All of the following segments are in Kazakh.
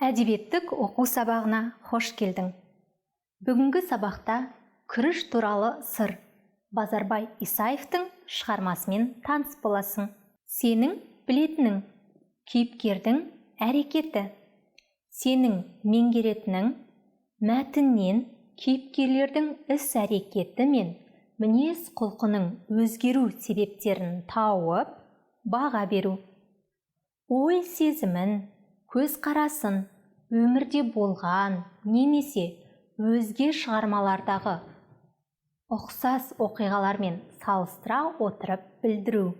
Әдебиеттік оқу сабағына қош келдің. Бүгінгі сабақта күріш туралы сыр Базарбай Исаевтың шығармасымен таныс боласың. Сенің білетінің, кейіпкердің әрекеті, сенің меңгеретінің мәтіннен кейіпкерлердің іс-әрекеті мен мінез құлқының өзгеру себептерін тауып, баға беру. Ой сезімін, көзқарасын өмірде болған немесе өзге шығармалардағы ұқсас оқиғалармен салыстыра отырып білдіру.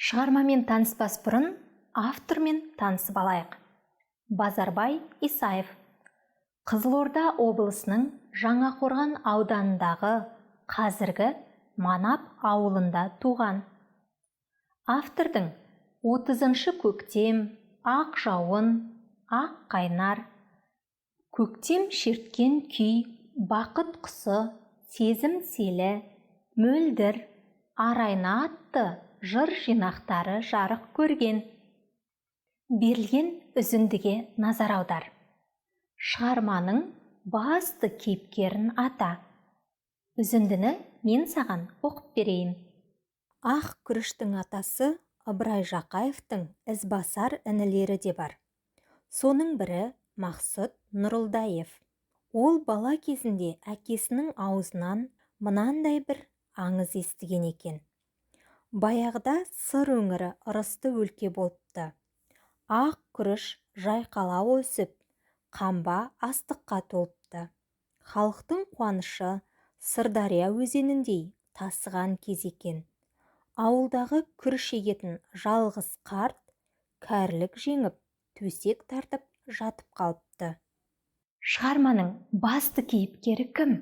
Шығармамен таныспас бұрын автормен танысып алайық. Базарбай Исаев Қызылорда облысының Жаңақорған ауданындағы қазіргі Манап ауылында туған. Автордың 30-шы көктем, ақ жауын, ақ қайнар, көктем шерткен күй, бақыт құсы, сезім селі, мөлдір, арайна атты жыр жинақтары жарық көрген. Берілген үзіндіге назар аудар. Шығарманың басты кейіпкерін ата. Үзіндіні мен саған оқып берейін. Ақ күріштің атасы Ыбырай Жақаевтың ізбасар інілері де бар. Соның бірі Мақсұт Нұрылдаев. Ол бала кезінде әкесінің аузынан мынандай бір аңыз естіген екен. Баяғыда сыр өңірі ырысты өлке болыпты. Ақ күріш жайқала өсіп, қамба астыққа толыпты. Халықтың қуанышы Сырдария өзеніндей тасыған кез екен. Ауылдағы күріш егетін жалғыз қарт кәрілік жеңіп, төсек тартып жатып қалыпты. Шығарманың басты кейіпкері кім?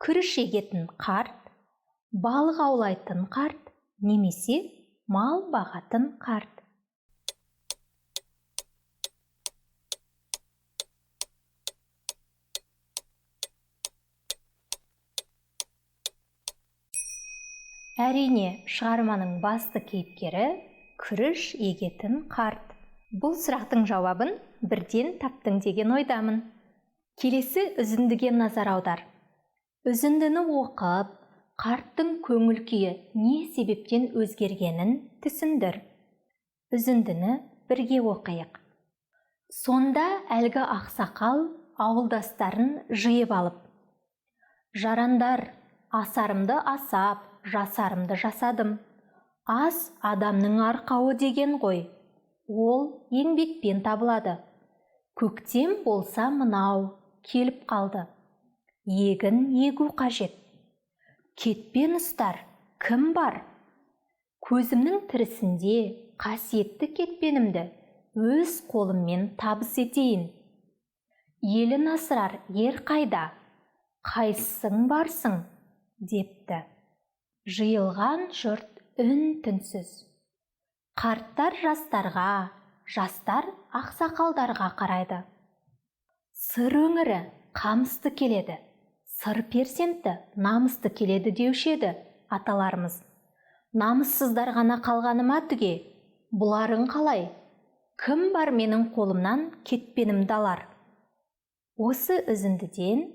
Күріш егетін қарт, балық аулайтын қарт, немесе мал бағатын қарт. Әрине, шығарманың басты кейіпкері күріш егетін қарт. Бұл сұрақтың жауабын бірден таптың деген ойдамын. Келесі үзіндіге назар аудар. Үзіндіні оқып, қарттың көңіл күйі не себептен өзгергенін түсіндір. Үзіндіні бірге оқайық. Сонда әлгі ақсақал ауылдастарын жиып алып: «Жарандар, асарымды асап, жасарымды жасадым. Ас адамның арқауы деген ғой. Ол еңбекпен табылады. Көктем болса мынау келіп қалды. Егін егу қажет. Кетпен ұстар кім бар? Көзімнің тірісінде қасиетті кетпенімді өз қолыммен табыс етейін. Елін асырар ер қайда? Қайсың барсың?» депті. Жиылған жұрт үн-түнсіз. Қарттар жастарға, жастар ақсақалдарға қарайды. Сыр өңірі қамысты келеді, сыр перзенті намысты келеді деуші еді аталарымыз. Намыссыздар ғана қалғаны ма түге? Бұларың қалай? Кім бар менің қолымнан кетпенімді алар? Осы үзіндіден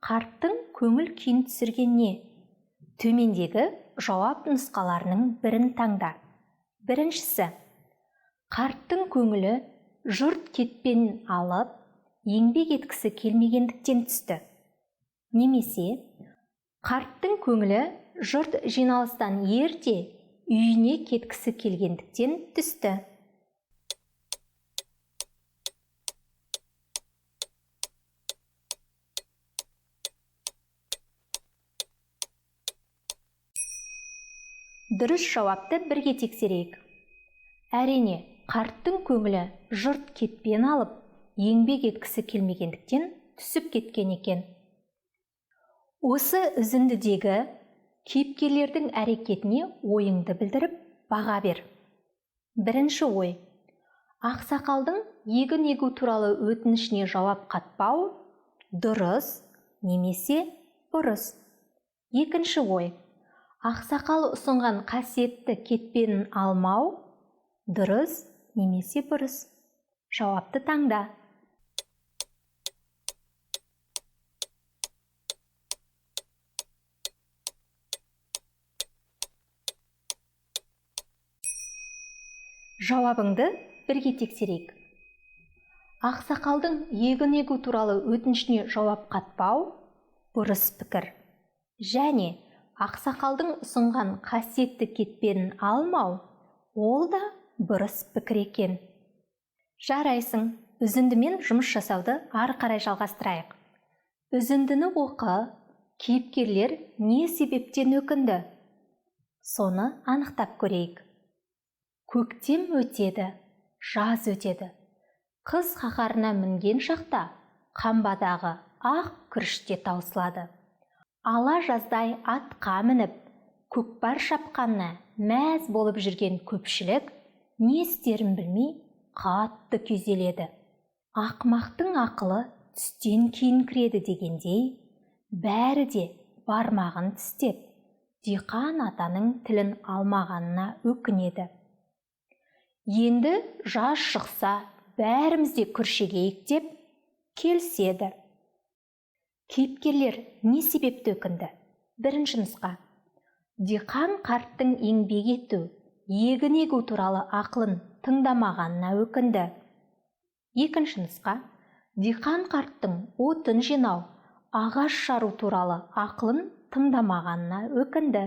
қарттың көңіл күйін түсірген не? Төмендегі жауап нұсқаларының бірін таңда. Біріншісі, қарттың көңілі жұрт кетпен алып, еңбек еткісі келмегендіктен түсті. Немесе, қарттың көңілі жұрт жиналыстан ерте үйіне кеткісі келгендіктен түсті. Дұрыс жауапты бірге тексерейік. Әрине, қарттың көңілі жұрт кетпен алып, еңбек еткісі келмегендіктен түсіп кеткен екен. Осы үзіндідегі кейіпкерлердің әрекетіне ойыңды білдіріп, баға бер. Бірінші ой. Ақсақалдың егін егу туралы өтінішіне жауап қатпау дұрыс немесе бұрыс. Екінші ой. Ақсақал ұсынған қасиетті кетпенін алмау дұрыс немесе бұрыс. Жауапты таңда. Жауабыңды бірге тексерейік. Ақсақалдың егін егу туралы өтінішіне жауап қатпау бұрыс пікір. Және ақсақалдың ұсынған қасиетті кетпенін алмау, ол да бұрыс пікір екен. Жарайсың, үзіндімен жұмыс жасауды ары қарай жалғастырайық. Үзіндіні оқы, кейіпкерлер не себептен өкінді? Соны анықтап көрейік. Көктем өтеді, жаз өтеді. Қыз қаһарына мінген шақта қамбадағы ақ күріште таусылады. Ала жаздай атқа мініп, көкпар шапқанына мәз болып жүрген көпшілік не істерін білмей қатты күйзеледі. Ақымақтың ақылы түстен кейін кіреді дегендей, бәрі де бармағын тістеп, диқан атаның тілін алмағанына өкінеді. Енді жаз шықса, бәріміз де күріш егейік деп келіседі. Кейіпкерлер не себепті өкінді? Бірінші нұсқа. Диқан қарттың еңбек ету, егін егу туралы ақылын тыңдамағанына өкінді. Екінші нұсқа. Диқан қарттың отын жинау, ағаш жару туралы ақылын тыңдамағанына өкінді.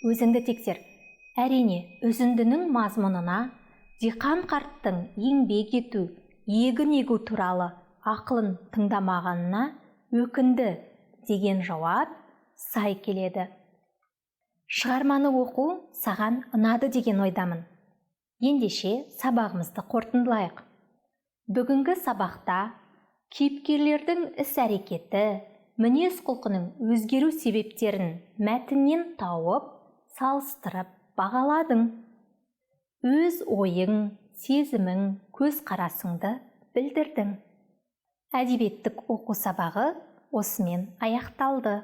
Өзіңді тексер. Әрине, үзіндінің мазмұнына диқан қарттың еңбек ету, егін егу туралы ақылын тыңдамағанына өкінді деген жауап сай келеді. Шығарманы оқу саған ұнады деген ойдамын. Ендеше сабағымызды қорытындылайық. Бүгінгі сабақта кейіпкерлердің іс-әрекеті, мінез-құлқының өзгеру себептерін мәтіннен тауып, салыстырып бағаладың. Өз ойың, сезімің, көзқарасыңды білдірдің. Әдебиеттік оқу сабағы осымен аяқталды.